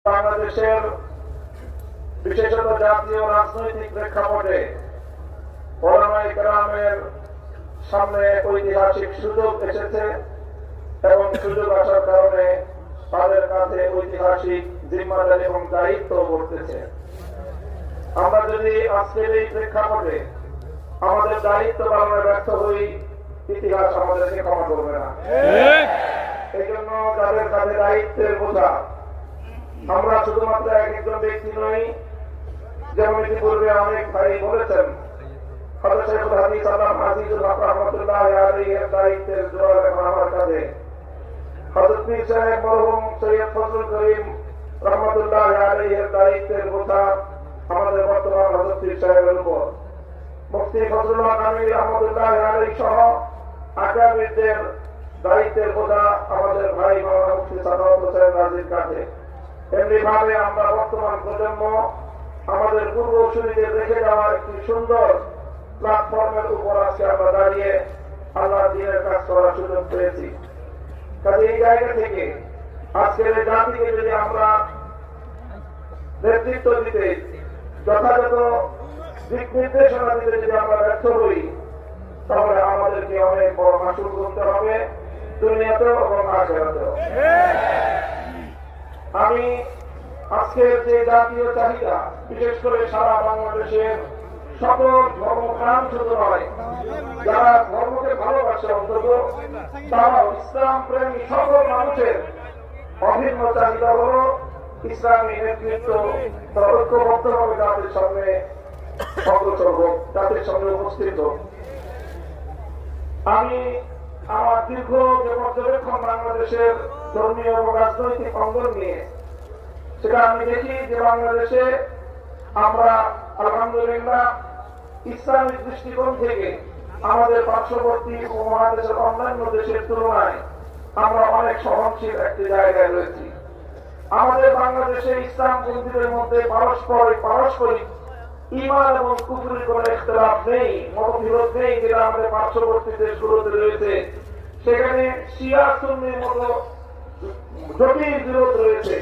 বাংলাদেশের বিশেষত জাতীয় রাজনৈতিক প্রেক্ষাপটে ওলামায়ে কেরামের সামনে ঐতিহাসিক সুযোগ এসেছে এবং সুযোগ আসার কারণে তাদের কাছে ঐতিহাসিক জিম্মাদারি এবং দায়িত্ব বর্তেছে। আমরা যদি আজকের এই প্রেক্ষাপটে আমাদের দায়িত্ব পালনে ব্যর্থ হই, ইতিহাস আমাদেরকে ক্ষমা করবে না। এই জন্য যাদের কাছে দায়িত্বের বোঝা, আমরা শুধুমাত্র একজন ব্যক্তি নই, যেমন ইতিপূর্বে অনেক ভাই বলেছেন, হযরত শেখুল হাদিস আল্লামা আজিজুল হক রাহমাতুল্লাহি আলাইহির দায়িত্বের জোয়ার এখন আমার কাছে। হযরত পীর সাহেব মরহুম সৈয়দ ফজলুল করিম রাহমাতুল্লাহি আলাইহির দায়িত্বের বোঝা আমাদের বর্তমান হযরত পীর সাহেবের উপর। মুফতি ফজলুল হক আমিনী রাহমাতুল্লাহি আলাইহি সহ আকাবিরদের দায়িত্বের বোঝা আমাদের ভাই মাওলানা মুফতি সাদাত হোসেন রাজির কাছে। এমনি ভাবে আমরা বর্তমান প্রজন্ম আমাদের পূর্বসূরীদের রেখে যাওয়া একটি সুন্দর প্ল্যাটফর্মের উপর আজকে আমরা দাঁড়িয়ে আল্লাহ দ্বীনের কাজ করার সুযোগ পেয়েছি। কাজে এই জায়গা থেকে আজকের এই জাতিকে যদি আমরা নেতৃত্ব দিতে, যথাযথ দিক নির্দেশনা দিতে যদি আমরা ব্যর্থ হই, তাহলে আমাদেরকে অনেক বড় মাসুল করতে হবে দুনিয়াতেও এবং আখিরাতেও। আমি আজকের যে জাতীয় চাহিদা, বিশেষ করে সারা বাংলাদেশের সকল ধর্মপ্রাণ শুধু নয়, যারা ধর্মকে ভালোবাসে অন্তত তারাও ইসলাম প্রেমী সকল মানুষের অভিন্ন চাহিদা হল ইসলামী নেতৃত্ব ঐক্যবদ্ধভাবে জাতির সামনে অগ্রসর হোক, জাতির সামনে উপস্থিত হোক। আমি আমার দীর্ঘ যে পর্যবেক্ষণ বাংলাদেশের ধর্মীয় এবং রাজনৈতিক অঙ্গন নিয়ে, সেটা আমি দেখি যে বাংলাদেশে আমরা আলহামদুলিল্লাহ ইসলামিক দৃষ্টিকোণ থেকে আমাদের পার্শ্ববর্তী উপমহাদেশের অন্যান্য দেশের তুলনায় আমরা অনেক সহনশীল একটি জায়গায় রয়েছি। আমাদের বাংলাদেশে ইসলামপন্থীদের মধ্যে পারস্পরিক ঈমান এবং কুফরের কোন ইখতিলাফ নেই, মতবিরোধ নেই, যেটা আমাদের পার্শ্ববর্তী দেশগুলোতে রয়েছে। সেখানে শিয়া সুন্নির মতো জটিল বিরোধ রয়েছে।